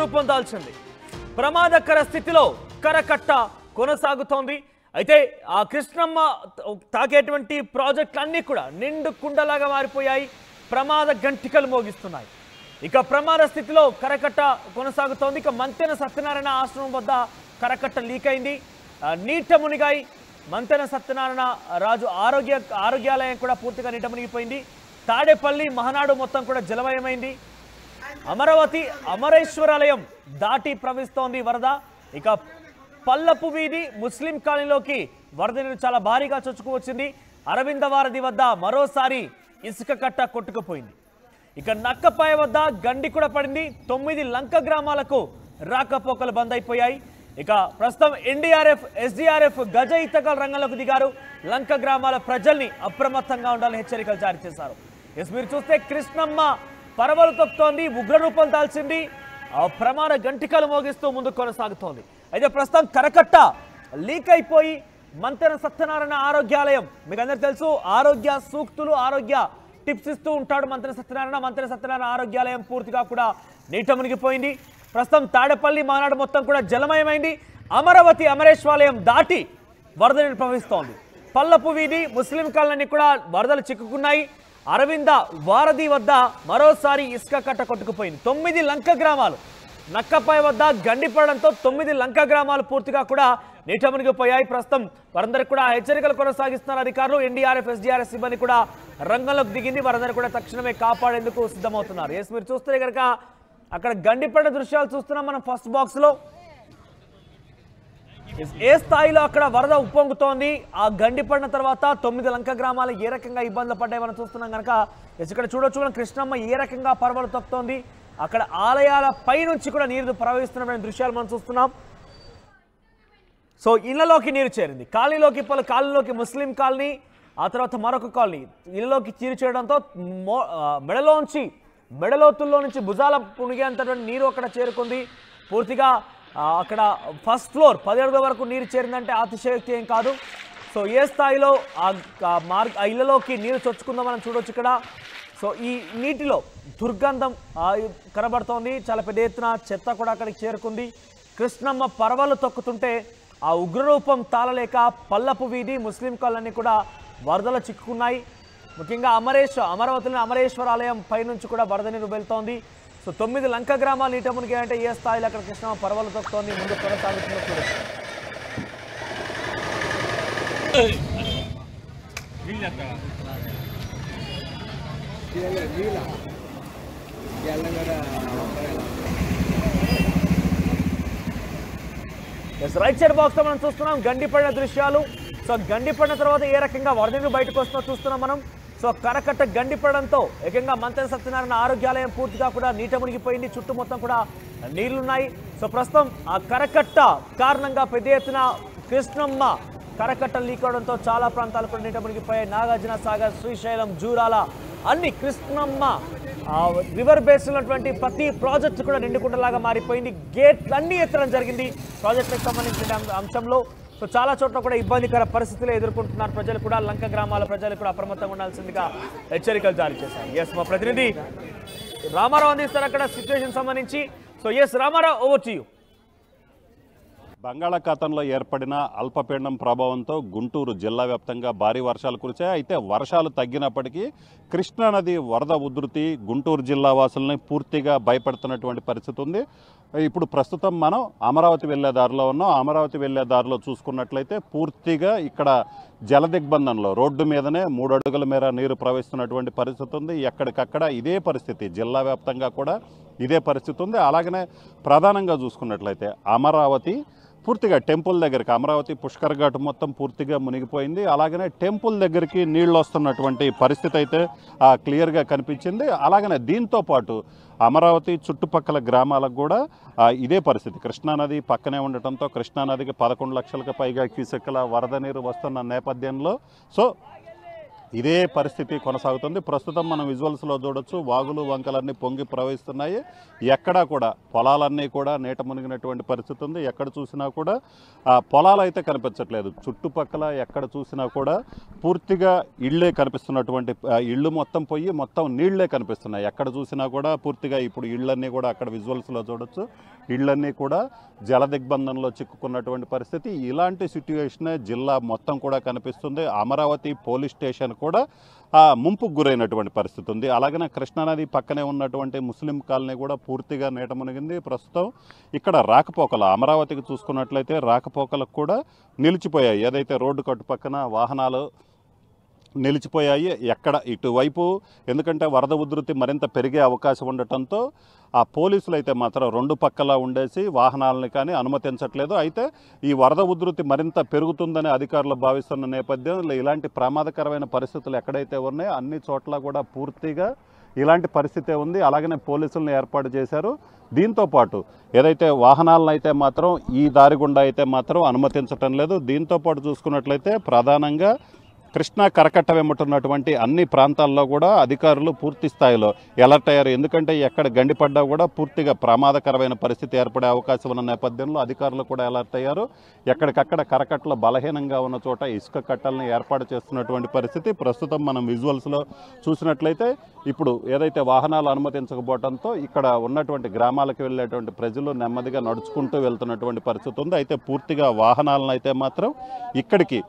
రూపం దాల్చింది. ప్రమాదకర స్థితిలో కరకట్ట కొనసాగుతోంది. అయితే ఆ కృష్ణమ్మ తాకేటువంటి ప్రాజెక్టులన్నీ కూడా నిండు కుండలాగా మారిపోయాయి. ప్రమాద గంటికలు మోగిస్తున్నాయి. ఇక ప్రమాద స్థితిలో కరకట్ట కొనసాగుతోంది. ఇక మంతెన సత్యనారాయణ ఆశ్రమం వద్ద కరకట్ట లీక్ అయింది. నీట మునిగాయి. మంతెన సత్యనారాయణ రాజు ఆరోగ్యాలయం కూడా పూర్తిగా నీట మునిగిపోయింది. తాడేపల్లి మహనాడు మొత్తం కూడా జలమయమైంది. అమరావతి అమరేశ్వరాలయం దాటి ప్రవహిస్తోంది వరద. ఇక పల్లపు వీధి ముస్లిం కాలనీలోకి వరద నీరు చాలా భారీగా చొచ్చుకువచ్చింది. అరవింద వారధి వద్ద మరోసారి ఇసుక కట్ట కొట్టుకుపోయింది. ఇక నక్కపాయ వద్ద గండి కూడా పడింది. 9 లంక గ్రామాలకు రాకపోకలు బంద్ అయిపోయాయి. ఇక ప్రస్తుతం ఎన్డీఆర్ఎఫ్ ఎస్డీఆర్ఎఫ్ గజ ఈతగాళ్లు రంగంలోకి దిగారు. లంక గ్రామాల ప్రజల్ని అప్రమత్తంగా ఉండాలని హెచ్చరికలు జారీ చేశారు. మీరు చూస్తే కృష్ణమ్మ పరవలు తొక్కుతోంది, ఉగ్రరూపం దాల్చింది. ప్రమాణ గంటికలు మోగిస్తూ ముందుకు కొనసాగుతోంది. అయితే ప్రస్తుతం కరకట్ట లీక్ అయిపోయి మంతెన సత్యనారాయణ ఆరోగ్యాలయం, మీకు అందరికీ తెలుసు, ఆరోగ్య సూక్తులు ఆరోగ్య టిప్స్ ఇస్తూ ఉంటాడు మంతెన సత్యనారాయణ ఆరోగ్యాలయం పూర్తిగా కూడా నీట మునిగిపోయింది. ప్రస్తుతం తాడేపల్లి మహనాడు మొత్తం కూడా జలమయమైంది. అమరావతి అమరేశ్వరాలయం దాటి వరద నీరు ప్రవహిస్తోంది. పల్లపు వీధి ముస్లిం కాలనీ కూడా వరదలు చిక్కుకున్నాయి. అరవింద వారధి వద్ద మరోసారి ఇసుక కట్ట కొట్టుకుపోయింది. 9 లంక గ్రామాలు నక్కపాయ వద్ద గండిపడడంతో 9 లంక గ్రామాలు పూర్తిగా కూడా నీట మునిగిపోయాయి. ప్రస్తుతం వారందరికీ కూడా హెచ్చరికలు కొనసాగిస్తున్నారు అధికారులు. ఎన్డీఆర్ఎఫ్ ఎస్డీఆర్ఎఫ్ సిబ్బంది కూడా రంగంలోకి దిగింది. వారందరూ కూడా తక్షణమే కాపాడేందుకు సిద్ధమవుతున్నారు. మీరు చూస్తే కనుక అక్కడ గండిపడిన దృశ్యాలు చూస్తున్నాం మనం ఫస్ట్ బాక్స్ లో. ఏ స్థాయిలో అక్కడ వరద ఉప్పొంగుతోంది, ఆ గండిపడిన తర్వాత 9 లంక గ్రామాలు ఏ రకంగా ఇబ్బందులు పడ్డాయి మనం చూస్తున్నాం కనుక ఇక్కడ చూడొచ్చు. మనం కృష్ణమ్మ ఏ రకంగా పరవలు తొక్కుతోంది. అక్కడ ఆలయాల పై నుంచి కూడా నీరు ప్రవహిస్తున్న దృశ్యాలు మనం చూస్తున్నాం. సో ఇళ్లలోకి నీరు చేరింది. కాలనీలోకి ముస్లిం కాలనీ, ఆ తర్వాత మరొక కాలనీ ఇళ్లలోకి నీరు చేరడంతో మెడలోతుల్లో నుంచి భుజాల పునిగేంతటువంటి నీరు అక్కడ చేరుకుంది. పూర్తిగా అక్కడ ఫస్ట్ ఫ్లోర్ 17 వరకు నీరు చేరిందంటే అతిశయోక్తి ఏం కాదు. సో ఏ స్థాయిలో ఆ ఇళ్లలోకి నీరు చొచ్చుకుందో మనం చూడొచ్చు ఇక్కడ. సో ఈ నీటిలో దుర్గంధం కనబడుతోంది. చాలా పెద్ద ఎత్తున చెత్త కూడా అక్కడికి చేరుకుంది. కృష్ణమ్మ పరవలు తొక్కుతుంటే ఆ ఉగ్రరూపం తాళలేక పల్లపు వీధి ముస్లిం కాలనీ కూడా వరదలు చిక్కుకున్నాయి. ముఖ్యంగా అమరావతిలోని అమరేశ్వరాలయం పైనుంచి కూడా వరద నీరు వెళ్తోంది. సో 9 లంక గ్రామాలు నీట మునిగాయంటే ఏ స్థాయిలో అక్కడ కృష్ణమ్మ పరవలు తొక్కుతోంది, ముందు కొనసాగుతుందో చూడొచ్చు. రైట్ సైడ్ బాక్స్ లో మనం చూస్తున్నాం గండిపడిన దృశ్యాలు. సో గండిపడిన తర్వాత ఏ రకంగా వరద నీరు బయటకు వస్తుందో చూస్తున్నాం మనం. సో కరకట్ట గండిపడడంతో ఏకంగా మంతెన సత్యనారాయణ ఆరోగ్యాలయం పూర్తిగా కూడా నీట మునిగిపోయింది. చుట్టూ మొత్తం కూడా నీళ్లున్నాయి. సో ప్రస్తుతం ఆ కరకట్ట కారణంగా పెద్ద ఎత్తున కృష్ణమ్మ కరకట్ట లీక్ అవడంతో చాలా ప్రాంతాలు కూడా నీట మునిగిపోయాయి. నాగార్జున సాగర్, శ్రీశైలం, జూరాల అన్ని కృష్ణమ్మ రివర్ బేస్ ఉన్నటువంటి ప్రతి ప్రాజెక్టు కూడా నిండుకుండలాగా మారిపోయింది. గేట్లు అన్ని ఎత్తడం జరిగింది ప్రాజెక్టులకు సంబంధించిన అంశంలో. సో చాలా చోట్ల కూడా ఇబ్బందికర పరిస్థితులు ఎదుర్కొంటున్నారు ప్రజలు కూడా. లంక గ్రామాల ప్రజలు కూడా అప్రమత్తంగా ఉండాల్సిందిగా హెచ్చరికలు జారీ చేశారు. మా ప్రతినిధి రామారావు అందిస్తారు అక్కడ సిచ్యువేషన్ సంబంధించి. So Rama Rao, over to you. బంగాళాఖాతంలో ఏర్పడిన అల్పపీడనం ప్రభావంతో గుంటూరు జిల్లా వ్యాప్తంగా భారీ వర్షాలు కురిశాయి. అయితే వర్షాలు తగ్గినప్పటికీ కృష్ణానది వరద ఉధృతి గుంటూరు జిల్లా వాసులని పూర్తిగా భయపడుతున్నటువంటి పరిస్థితి ఉంది. ఇప్పుడు ప్రస్తుతం మనం అమరావతి వెళ్లే దారిలో ఉన్నాం. అమరావతి వెళ్లే దారిలో చూసుకున్నట్లయితే పూర్తిగా ఇక్కడ జల దిగ్బంధంలో రోడ్డు మీదనే 3 అడుగుల మేర నీరు ప్రవహిస్తున్నటువంటి పరిస్థితి ఉంది. ఎక్కడికక్కడ ఇదే పరిస్థితి, జిల్లా వ్యాప్తంగా కూడా ఇదే పరిస్థితి ఉంది. అలాగనే ప్రధానంగా చూసుకున్నట్లయితే అమరావతి పూర్తిగా టెంపుల్ దగ్గరికి, అమరావతి పుష్కర్ ఘాట్ మొత్తం పూర్తిగా మునిగిపోయింది. అలాగనే టెంపుల్ దగ్గరికి నీళ్ళు వస్తున్నటువంటి పరిస్థితి అయితే క్లియర్గా కనిపించింది. అలాగనే దీంతో పాటు అమరావతి చుట్టుపక్కల గ్రామాలకు కూడా ఇదే పరిస్థితి. కృష్ణానది పక్కనే ఉండటంతో కృష్ణానదికి 11 లక్షలకు పైగా క్యూసెక్కుల వరద నీరు వస్తున్న నేపథ్యంలో ఇదే పరిస్థితి కొనసాగుతుంది. ప్రస్తుతం మనం విజువల్స్లో చూడొచ్చు, వాగులు వంకలన్నీ పొంగి ప్రవహిస్తున్నాయి. ఎక్కడా కూడా పొలాలన్నీ కూడా నీట మునిగినటువంటి పరిస్థితి ఉంది. ఎక్కడ చూసినా కూడా పొలాలు అయితే కనిపించట్లేదు. చుట్టుపక్కల ఎక్కడ చూసినా కూడా పూర్తిగా ఇళ్ళే కనిపిస్తున్నటువంటి ఇళ్ళు మొత్తం పోయి మొత్తం నీళ్లే కనిపిస్తున్నాయి. ఎక్కడ చూసినా కూడా పూర్తిగా ఇప్పుడు ఇళ్ళన్నీ కూడా అక్కడ విజువల్స్లో చూడొచ్చు, ఇళ్ళన్నీ కూడా జల దిగ్బంధంలో చిక్కుకున్నటువంటి పరిస్థితి. ఇలాంటి సిట్యుయేషనే జిల్లా మొత్తం కూడా కనిపిస్తుంది. అమరావతి పోలీస్ స్టేషన్ కూడా ముంపుకు గురైనటువంటి పరిస్థితి ఉంది. అలాగనే కృష్ణానది పక్కనే ఉన్నటువంటి ముస్లిం కాలనీ కూడా పూర్తిగా నీట మునిగింది. ప్రస్తుతం ఇక్కడ రాకపోకలు అమరావతికి చూసుకున్నట్లయితే రాకపోకలకు కూడా నిలిచిపోయాయి. ఏదైతే రోడ్డు కట్టు పక్కన వాహనాలు నిలిచిపోయాయి. ఎక్కడ ఇటువైపు ఎందుకంటే వరద ఉధృతి మరింత పెరిగే అవకాశం ఉండటంతో ఆ పోలీసులు అయితే మాత్రం రెండు పక్కలా ఉండేసి వాహనాలని కానీ అనుమతించట్లేదు. అయితే ఈ వరద ఉధృతి మరింత పెరుగుతుందని అధికారులు భావిస్తున్న నేపథ్యంలో ఇలాంటి ప్రమాదకరమైన పరిస్థితులు ఎక్కడైతే ఉన్నాయో అన్ని చోట్ల కూడా పూర్తిగా ఇలాంటి పరిస్థితే ఉంది. అలాగనే పోలీసులను ఏర్పాటు చేశారు. దీంతో పాటు ఏదైతే వాహనాలను అయితే మాత్రం ఈ దారి గుండా అయితే మాత్రం అనుమతించటం లేదు. దీంతో పాటు చూసుకున్నట్లయితే ప్రధానంగా కృష్ణా కరకట్ట వెంబడున్నటువంటి అన్ని ప్రాంతాల్లో కూడా అధికారులు పూర్తి స్థాయిలో అలర్ట్ అయ్యారు. ఎందుకంటే ఎక్కడ గండిపడ్డా కూడా పూర్తిగా ప్రమాదకరమైన పరిస్థితి ఏర్పడే అవకాశం ఉన్న నేపథ్యంలో అధికారులు కూడా అలర్ట్ అయ్యారు. ఎక్కడికక్కడ కరకట్టలు బలహీనంగా ఉన్న చోట ఇసుక కట్టలను ఏర్పాటు చేస్తున్నటువంటి పరిస్థితి. ప్రస్తుతం మనం విజువల్స్లో చూసినట్లయితే ఇప్పుడు ఏదైతే వాహనాలు అనుమతించకపోవడంతో ఇక్కడ ఉన్నటువంటి గ్రామాలకు వెళ్ళేటువంటి ప్రజలు నెమ్మదిగా నడుచుకుంటూ వెళ్తున్నటువంటి పరిస్థితి ఉంది. అయితే పూర్తిగా వాహనాలను అయితే మాత్రం ఇక్కడికి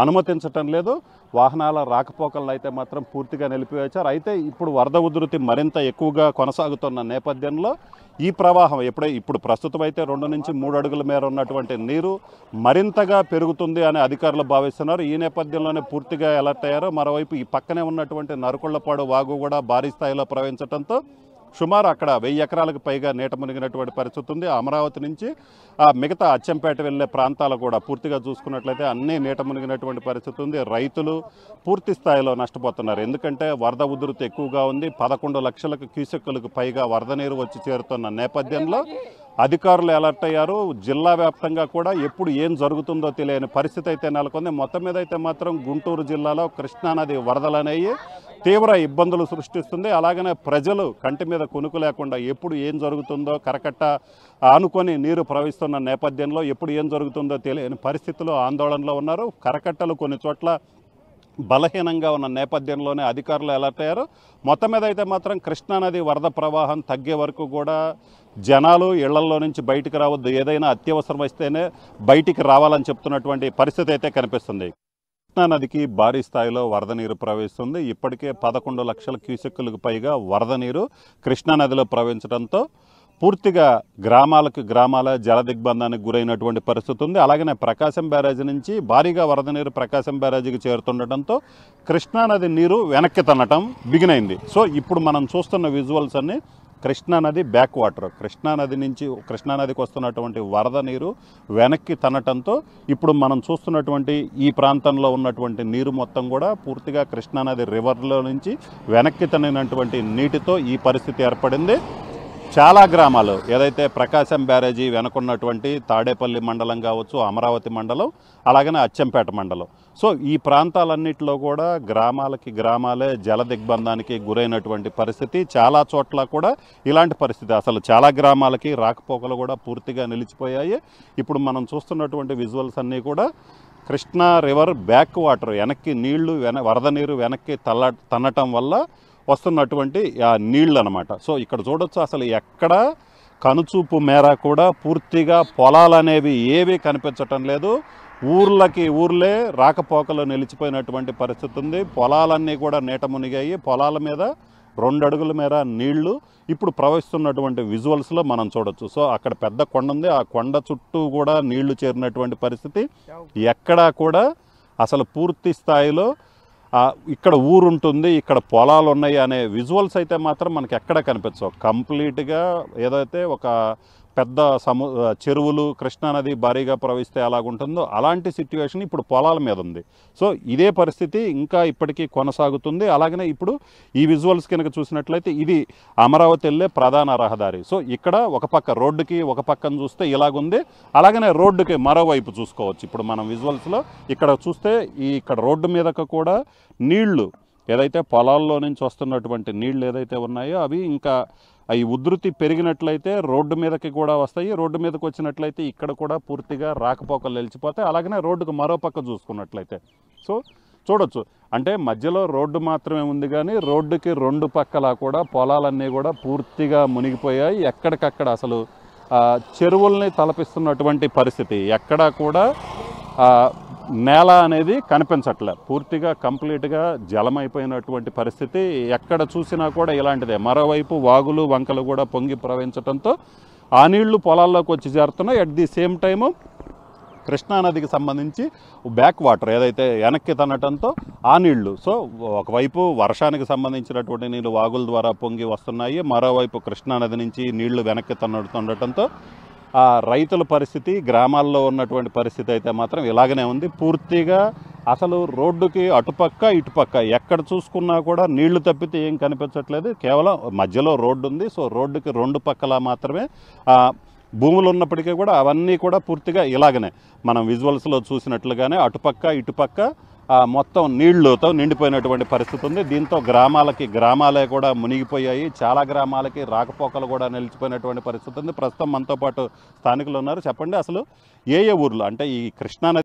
అనుమతించటం లేదు. వాహనాల రాకపోకలను అయితే మాత్రం పూర్తిగా నిలిపివేశారు. అయితే ఇప్పుడు వరద ఉధృతి మరింత ఎక్కువగా కొనసాగుతున్న నేపథ్యంలో ఈ ప్రవాహం ఇప్పుడు ప్రస్తుతం అయితే 2 నుంచి 3 అడుగుల మేర ఉన్నటువంటి నీరు మరింతగా పెరుగుతుంది అని అధికారులు భావిస్తున్నారు. ఈ నేపథ్యంలోనే పూర్తిగా అలర్ట్ అయ్యారు. మరోవైపు ఈ పక్కనే ఉన్నటువంటి నరుకుళ్లపాడు వాగు కూడా భారీ స్థాయిలో ప్రవహించడంతో సుమారు అక్కడ 1000 ఎకరాలకు పైగా నీట మునిగినటువంటి పరిస్థితి ఉంది. అమరావతి నుంచి మిగతా అచ్చంపేట వెళ్ళే ప్రాంతాలు కూడా పూర్తిగా చూసుకున్నట్లయితే అన్నీ నీట మునిగినటువంటి పరిస్థితి ఉంది. రైతులు పూర్తి స్థాయిలో నష్టపోతున్నారు. ఎందుకంటే వరద ఉధృతి ఎక్కువగా ఉంది. 11 లక్షల క్యూసెక్కులకు పైగా వరద నీరు వచ్చి చేరుతున్న నేపథ్యంలో అధికారులు అలర్ట్ అయ్యారు. జిల్లా వ్యాప్తంగా కూడా ఎప్పుడు ఏం జరుగుతుందో తెలియని పరిస్థితి అయితే నెలకొంది. మొత్తం మీద అయితే మాత్రం గుంటూరు జిల్లాలో కృష్ణానది వరదలనేవి తీవ్ర ఇబ్బందులు సృష్టిస్తుంది. అలాగనే ప్రజలు కంటి మీద కునుకు లేకుండా ఎప్పుడు ఏం జరుగుతుందో కరకట్ట ఆనుకొని నీరు ప్రవహిస్తున్న నేపథ్యంలో ఎప్పుడు ఏం జరుగుతుందో తెలియని పరిస్థితిలో ఆందోళనలో ఉన్నారు. కరకట్టలు కొన్ని చోట్ల బలహీనంగా ఉన్న నేపథ్యంలోనే అధికారులు అలర్ట్ అయ్యారు. మొత్తం మీద అయితే మాత్రం కృష్ణానది వరద ప్రవాహం తగ్గే వరకు కూడా జనాలు ఇళ్లలో నుంచి బయటికి రావద్దు, ఏదైనా అత్యవసరం వస్తేనే బయటికి రావాలని చెప్తున్నటువంటి పరిస్థితి అయితే కనిపిస్తుంది. కృష్ణానదికి భారీ స్థాయిలో వరద నీరు ప్రవహిస్తుంది. ఇప్పటికే 11 లక్షల క్యూసెక్కులకు పైగా వరద నీరు కృష్ణానదిలో ప్రవహించడంతో పూర్తిగా గ్రామాల జల దిగ్బంధానికి గురైనటువంటి పరిస్థితి ఉంది. అలాగనే ప్రకాశం బ్యారేజీ నుంచి భారీగా వరద నీరు ప్రకాశం బ్యారేజీకి చేరుతుండటంతో కృష్ణానది నీరు వెనక్కి తన్నటం బిగినైంది. సో ఇప్పుడు మనం చూస్తున్న విజువల్స్ అన్ని కృష్ణానది బ్యాక్ వాటర్, కృష్ణానదికి వస్తున్నటువంటి వరద నీరు వెనక్కి తన్నటంతో ఇప్పుడు మనం చూస్తున్నటువంటి ఈ ప్రాంతంలో ఉన్నటువంటి నీరు మొత్తం కూడా పూర్తిగా కృష్ణానది రివర్లో నుంచి వెనక్కి తన్నినటువంటి నీటితో ఈ పరిస్థితి ఏర్పడింది. చాలా గ్రామాలు ఏదైతే ప్రకాశం బ్యారేజీ వెనుకున్నటువంటి తాడేపల్లి మండలం కావచ్చు, అమరావతి మండలం, అలాగనే అచ్చంపేట మండలం, సో ఈ ప్రాంతాలన్నింటిలో కూడా గ్రామాలే జల దిగ్బంధానికి గురైనటువంటి పరిస్థితి. చాలా చోట్ల కూడా ఇలాంటి పరిస్థితి. అసలు చాలా గ్రామాలకి రాకపోకలు కూడా పూర్తిగా నిలిచిపోయాయి. ఇప్పుడు మనం చూస్తున్నటువంటి విజువల్స్ అన్నీ కూడా కృష్ణా రివర్ బ్యాక్ వాటర్ వరద నీరు వెనక్కి తన్నటం వల్ల వస్తున్నటువంటి నీళ్ళు అన్నమాట. సో ఇక్కడ చూడొచ్చు, అసలు ఎక్కడ కనుచూపు మేర కూడా పూర్తిగా పొలాలు అనేవి ఏవి కనిపించటం లేదు. ఊర్లే రాకపోకలు నిలిచిపోయినటువంటి పరిస్థితి ఉంది. పొలాలన్నీ కూడా నీట మునిగాయి. పొలాల మీద 2 అడుగుల మేర నీళ్లు ఇప్పుడు ప్రవహిస్తున్నటువంటి విజువల్స్లో మనం చూడొచ్చు. సో అక్కడ పెద్ద కొండ ఉంది, ఆ కొండ చుట్టూ కూడా నీళ్లు చేరినటువంటి పరిస్థితి. ఎక్కడా కూడా అసలు పూర్తి స్థాయిలో ఇక్కడ ఊరుంటుంది, ఇక్కడ పొలాలు ఉన్నాయి అనే విజువల్స్ అయితే మాత్రం మనకి ఎక్కడ కనిపించవు. కంప్లీట్గా ఏదైతే ఒక పెద్ద చెరువులు కృష్ణానది భారీగా ప్రవహిస్తే ఎలాగుంటుందో అలాంటి సిట్యువేషన్ ఇప్పుడు పొలాల మీద ఉంది. సో ఇదే పరిస్థితి ఇంకా ఇప్పటికీ కొనసాగుతుంది. అలాగనే ఇప్పుడు ఈ విజువల్స్ కనుక చూసినట్లయితే ఇది అమరావతి వెళ్ళే ప్రధాన రహదారి. సో ఇక్కడ ఒక పక్క రోడ్డుకి ఒక పక్కన చూస్తే ఇలాగుంది, అలాగనే రోడ్డుకి మరోవైపు చూసుకోవచ్చు. ఇప్పుడు మనం విజువల్స్లో ఇక్కడ చూస్తే ఇక్కడ రోడ్డు మీదకు కూడా నీళ్లు ఏదైతే పొలాల్లో నుంచి వస్తున్నటువంటి నీళ్లు ఏదైతే ఉన్నాయో అవి ఇంకా ఈ ఉధృతి పెరిగినట్లయితే రోడ్డు మీదకి కూడా వస్తాయి. రోడ్డు మీదకి వచ్చినట్లయితే ఇక్కడ కూడా పూర్తిగా రాకపోకలు నిలిచిపోతాయి. అలాగనే రోడ్డుకు మరో పక్క చూసుకున్నట్లయితే సో చూడొచ్చు, అంటే మధ్యలో రోడ్డు మాత్రమే ఉంది కానీ రోడ్డుకి రెండు పక్కల కూడా పొలాలన్నీ కూడా పూర్తిగా మునిగిపోయాయి. ఎక్కడికక్కడ అసలు చెరువుల్ని తలపిస్తున్నటువంటి పరిస్థితి, ఎక్కడా కూడా నేల అనేది కనిపించట్లే, పూర్తిగా కంప్లీట్గా జలమైపోయినటువంటి పరిస్థితి. ఎక్కడ చూసినా కూడా ఇలాంటిదే. మరోవైపు వాగులు వంకలు కూడా పొంగి ప్రవహించడంతో ఆ నీళ్లు పొలాల్లోకి వచ్చి చేరుతున్నాయి. అట్ ది సేమ్ టైము కృష్ణానదికి సంబంధించి బ్యాక్ వాటర్ ఏదైతే వెనక్కి తనటంతో ఆ నీళ్లు, సో ఒకవైపు వర్షానికి సంబంధించినటువంటి నీళ్లు వాగుల ద్వారా పొంగి వస్తున్నాయి, మరోవైపు కృష్ణానది నుంచి నీళ్లు వెనక్కి తన్నుతుండటంతో ఆ రైతుల పరిస్థితి, గ్రామాల్లో ఉన్నటువంటి పరిస్థితి అయితే మాత్రం ఇలాగనే ఉంది. పూర్తిగా అసలు రోడ్డుకి అటుపక్క ఇటుపక్క ఎక్కడ చూసుకున్నా కూడా నీళ్లు తప్పితే ఏం కనిపించట్లేదు. కేవలం మధ్యలో రోడ్డు ఉంది. సో రోడ్డుకి రెండు పక్కల మాత్రమే భూములు ఉన్నప్పటికీ కూడా అవన్నీ కూడా పూర్తిగా ఇలాగనే మనం విజువల్స్లో చూసినట్లుగానే అటుపక్క ఇటుపక్క మొత్తం నీళ్లతో నిండిపోయినటువంటి పరిస్థితి ఉంది. దీంతో గ్రామాలే కూడా మునిగిపోయాయి. చాలా గ్రామాలకి రాకపోకలు కూడా నిలిచిపోయినటువంటి పరిస్థితి ఉంది. ప్రస్తుతం మనతో పాటు స్థానికులు ఉన్నారు. చెప్పండి, అసలు ఏ ఊర్లు అంటే ఈ కృష్ణానది